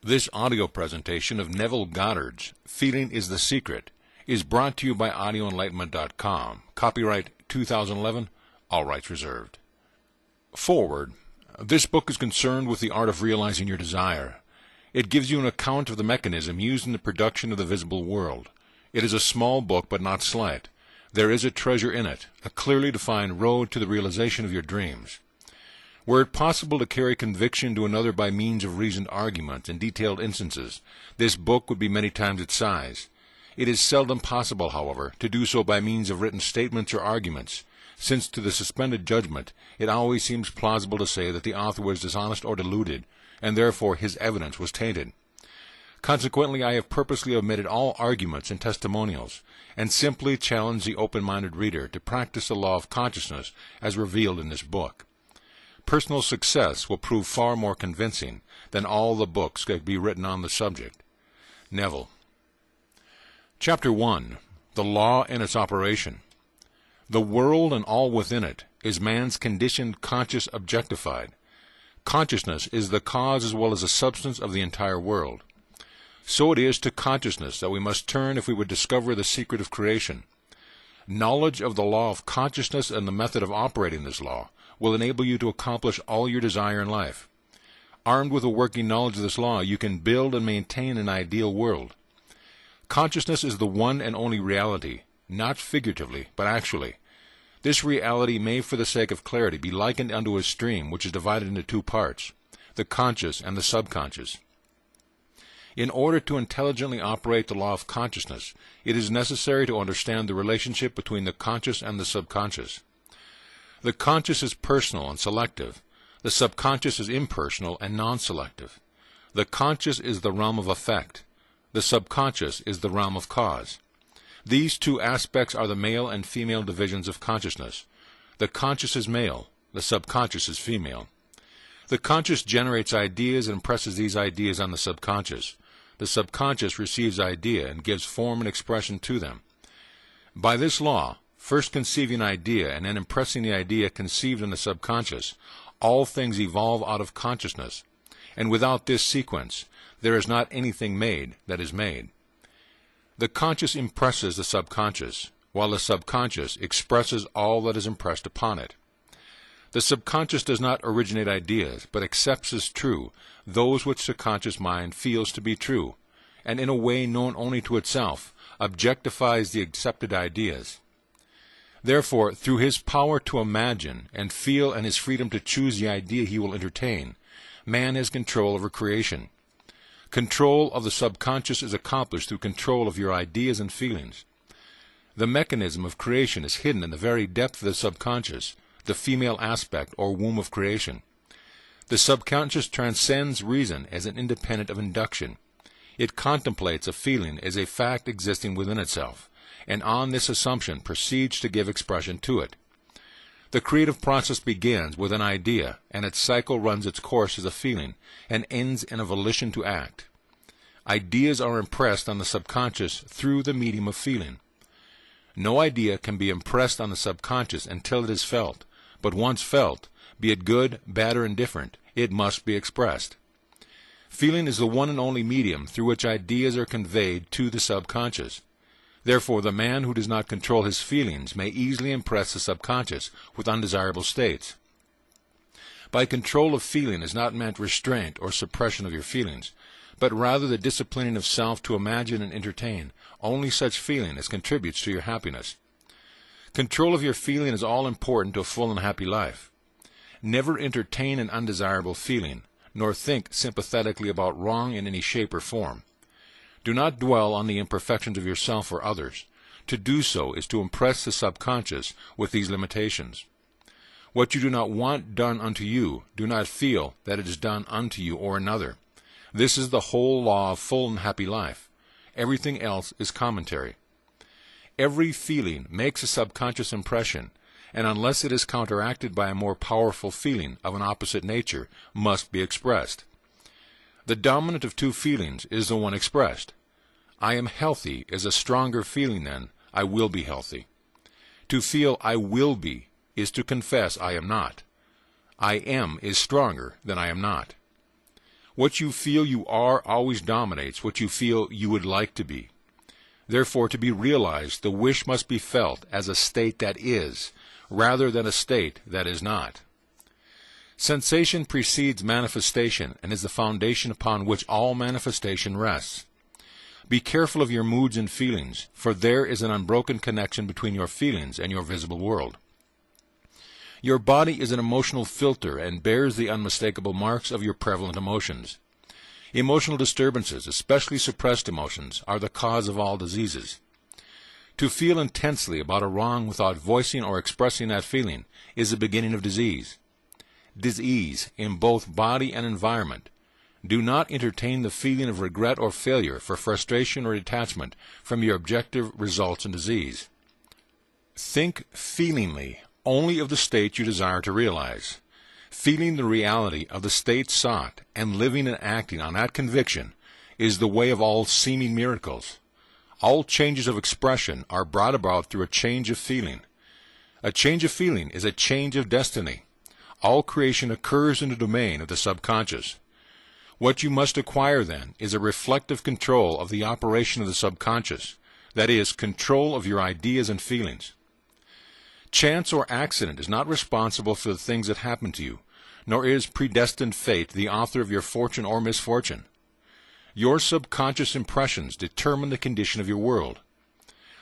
This audio presentation of Neville Goddard's Feeling is the Secret is brought to you by audioenlightenment.com. Copyright 2011, all rights reserved. Forward. This book is concerned with the art of realizing your desire. It gives you an account of the mechanism used in the production of the visible world. It is a small book, but not slight. There is a treasure in it, a clearly defined road to the realization of your dreams. Were it possible to carry conviction to another by means of reasoned argument and detailed instances, this book would be many times its size. It is seldom possible, however, to do so by means of written statements or arguments, since to the suspended judgment it always seems plausible to say that the author was dishonest or deluded, and therefore his evidence was tainted. Consequently, I have purposely omitted all arguments and testimonials, and simply challenge the open-minded reader to practice the law of consciousness as revealed in this book. Personal success will prove far more convincing than all the books that could be written on the subject. Neville. Chapter 1. The Law and its Operation. The world and all within it is man's conditioned conscious objectified. Consciousness is the cause as well as the substance of the entire world. So it is to consciousness that we must turn if we would discover the secret of creation. Knowledge of the law of consciousness and the method of operating this law will enable you to accomplish all your desire in life. Armed with a working knowledge of this law, you can build and maintain an ideal world. Consciousness is the one and only reality, not figuratively, but actually. This reality may, for the sake of clarity, be likened unto a stream which is divided into two parts, the conscious and the subconscious. In order to intelligently operate the law of consciousness, it is necessary to understand the relationship between the conscious and the subconscious. The conscious is personal and selective. The subconscious is impersonal and non-selective. The conscious is the realm of effect. The subconscious is the realm of cause. These two aspects are the male and female divisions of consciousness. The conscious is male. The subconscious is female. The conscious generates ideas and impresses these ideas on the subconscious. The subconscious receives idea and gives form and expression to them. By this law, first conceiving an idea and then impressing the idea conceived in the subconscious, all things evolve out of consciousness, and without this sequence, there is not anything made that is made. The conscious impresses the subconscious, while the subconscious expresses all that is impressed upon it. The subconscious does not originate ideas, but accepts as true those which the conscious mind feels to be true, and in a way known only to itself, objectifies the accepted ideas. Therefore, through his power to imagine and feel and his freedom to choose the idea he will entertain, man has control over creation. Control of the subconscious is accomplished through control of your ideas and feelings. The mechanism of creation is hidden in the very depth of the subconscious, the female aspect or womb of creation. The subconscious transcends reason as an independent of induction. It contemplates a feeling as a fact existing within itself, and on this assumption proceeds to give expression to it. The creative process begins with an idea, and its cycle runs its course as a feeling, and ends in a volition to act. Ideas are impressed on the subconscious through the medium of feeling. No idea can be impressed on the subconscious until it is felt, but once felt, be it good, bad, or indifferent, it must be expressed. Feeling is the one and only medium through which ideas are conveyed to the subconscious. Therefore, the man who does not control his feelings may easily impress the subconscious with undesirable states. By control of feeling is not meant restraint or suppression of your feelings, but rather the disciplining of self to imagine and entertain only such feeling as contributes to your happiness. Control of your feeling is all important to a full and happy life. Never entertain an undesirable feeling, nor think sympathetically about wrong in any shape or form. Do not dwell on the imperfections of yourself or others. To do so is to impress the subconscious with these limitations. What you do not want done unto you, do not feel that it is done unto you or another. This is the whole law of full and happy life. Everything else is commentary. Every feeling makes a subconscious impression, and unless it is counteracted by a more powerful feeling of an opposite nature, must be expressed. The dominant of two feelings is the one expressed. I am healthy is a stronger feeling than I will be healthy. To feel I will be is to confess I am not. I am is stronger than I am not. What you feel you are always dominates what you feel you would like to be. Therefore, to be realized, the wish must be felt as a state that is, rather than a state that is not. Sensation precedes manifestation and is the foundation upon which all manifestation rests. Be careful of your moods and feelings, for there is an unbroken connection between your feelings and your visible world. Your body is an emotional filter and bears the unmistakable marks of your prevalent emotions. Emotional disturbances, especially suppressed emotions, are the cause of all diseases. To feel intensely about a wrong without voicing or expressing that feeling is the beginning of disease. Disease in both body and environment. Do not entertain the feeling of regret or failure for frustration or detachment from your objective results in disease. Think feelingly only of the state you desire to realize. Feeling the reality of the state sought and living and acting on that conviction is the way of all seeming miracles. All changes of expression are brought about through a change of feeling. A change of feeling is a change of destiny. All creation occurs in the domain of the subconscious. What you must acquire, then, is a reflective control of the operation of the subconscious, that is, control of your ideas and feelings. Chance or accident is not responsible for the things that happen to you, nor is predestined fate the author of your fortune or misfortune. Your subconscious impressions determine the condition of your world.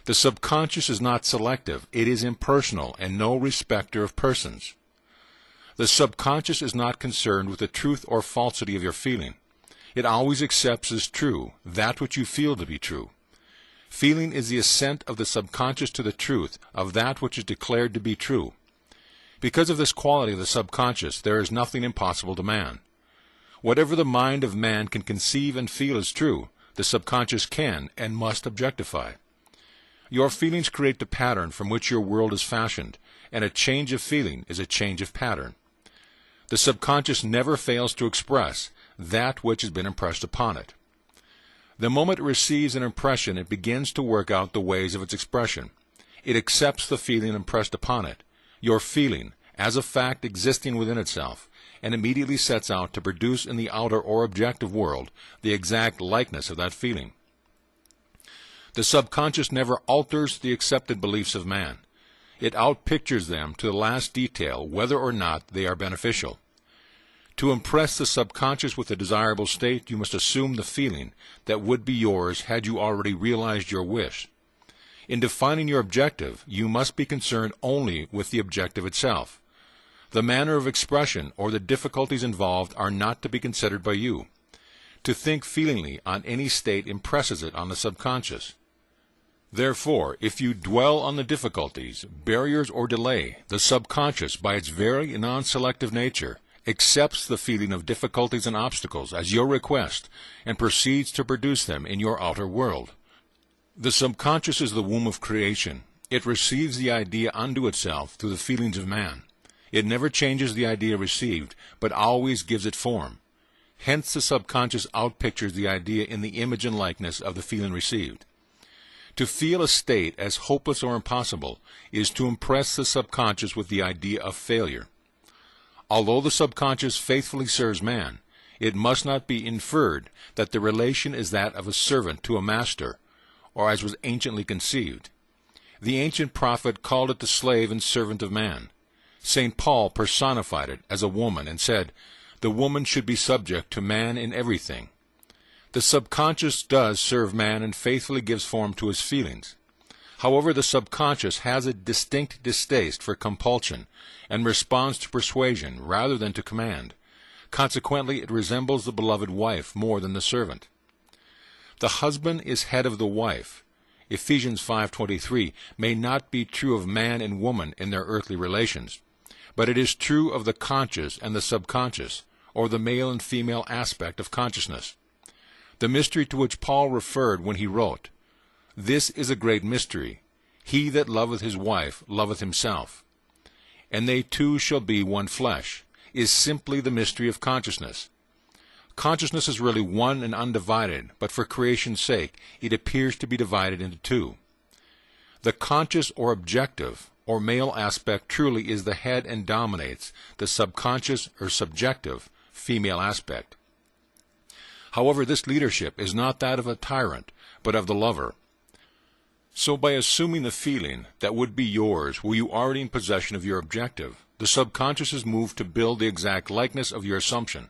The subconscious is not selective, it is impersonal and no respecter of persons. The subconscious is not concerned with the truth or falsity of your feeling. It always accepts as true that which you feel to be true. Feeling is the assent of the subconscious to the truth of that which is declared to be true. Because of this quality of the subconscious, there is nothing impossible to man. Whatever the mind of man can conceive and feel as true, the subconscious can and must objectify. Your feelings create the pattern from which your world is fashioned, and a change of feeling is a change of pattern. The subconscious never fails to express that which has been impressed upon it. The moment it receives an impression, it begins to work out the ways of its expression. It accepts the feeling impressed upon it, your feeling, as a fact existing within itself, and immediately sets out to produce in the outer or objective world the exact likeness of that feeling. The subconscious never alters the accepted beliefs of man. It outpictures them to the last detail, whether or not they are beneficial. To impress the subconscious with a desirable state, you must assume the feeling that would be yours had you already realized your wish. In defining your objective, you must be concerned only with the objective itself. The manner of expression or the difficulties involved are not to be considered by you. To think feelingly on any state impresses it on the subconscious. Therefore, if you dwell on the difficulties, barriers, or delay, the subconscious, by its very non-selective nature, accepts the feeling of difficulties and obstacles as your request and proceeds to produce them in your outer world. The subconscious is the womb of creation. It receives the idea unto itself through the feelings of man. It never changes the idea received, but always gives it form. Hence the subconscious outpictures the idea in the image and likeness of the feeling received. To feel a state as hopeless or impossible is to impress the subconscious with the idea of failure. Although the subconscious faithfully serves man, it must not be inferred that the relation is that of a servant to a master, or as was anciently conceived. The ancient prophet called it the slave and servant of man. St. Paul personified it as a woman and said, "The woman should be subject to man in everything." The subconscious does serve man and faithfully gives form to his feelings. However, the subconscious has a distinct distaste for compulsion and responds to persuasion rather than to command. Consequently, it resembles the beloved wife more than the servant. The husband is head of the wife. Ephesians 5:23 may not be true of man and woman in their earthly relations, but it is true of the conscious and the subconscious, or the male and female aspect of consciousness. The mystery to which Paul referred when he wrote, "This is a great mystery. He that loveth his wife loveth himself, and they two shall be one flesh," is simply the mystery of consciousness. Consciousness is really one and undivided, but for creation's sake it appears to be divided into two. The conscious or objective or male aspect truly is the head and dominates the subconscious or subjective female aspect. However, this leadership is not that of a tyrant, but of the lover. So by assuming the feeling that would be yours were you already in possession of your objective, the subconscious is moved to build the exact likeness of your assumption.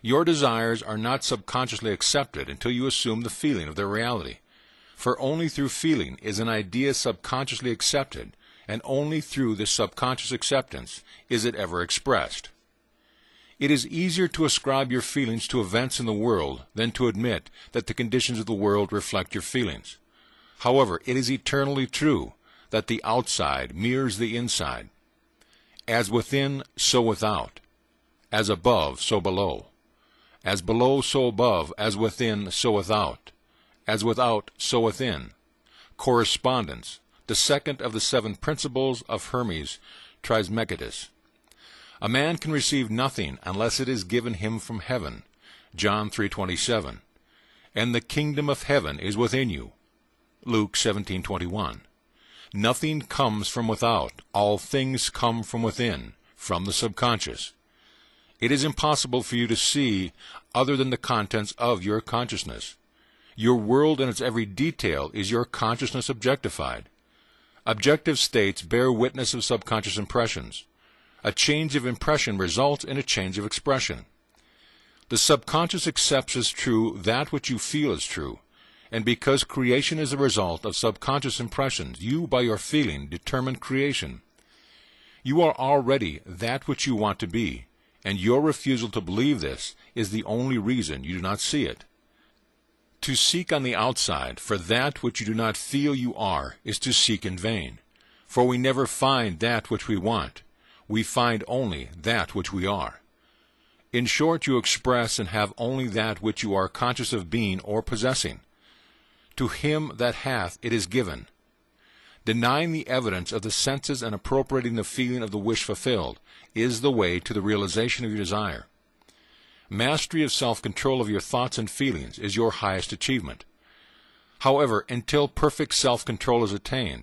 Your desires are not subconsciously accepted until you assume the feeling of their reality. For only through feeling is an idea subconsciously accepted, and only through this subconscious acceptance is it ever expressed. It is easier to ascribe your feelings to events in the world than to admit that the conditions of the world reflect your feelings. However, it is eternally true that the outside mirrors the inside. As within, so without. As above, so below. As below, so above. As within, so without. As without, so within. Correspondence, the second of the 7 principles of Hermes Trismegistus. A man can receive nothing unless it is given him from heaven. John 3:27. And the kingdom of heaven is within you. Luke 17:21. Nothing comes from without. All things come from within, from the subconscious. It is impossible for you to see other than the contents of your consciousness. Your world in its every detail is your consciousness objectified. Objective states bear witness of subconscious impressions. A change of impression results in a change of expression. The subconscious accepts as true that which you feel is true, and because creation is the result of subconscious impressions, you, by your feeling, determine creation. You are already that which you want to be, and your refusal to believe this is the only reason you do not see it. To seek on the outside for that which you do not feel you are is to seek in vain, for we never find that which we want. We find only that which we are. In short, you express and have only that which you are conscious of being or possessing. To him that hath it is given. Denying the evidence of the senses and appropriating the feeling of the wish fulfilled is the way to the realization of your desire. Mastery of self-control of your thoughts and feelings is your highest achievement. However, until perfect self-control is attained,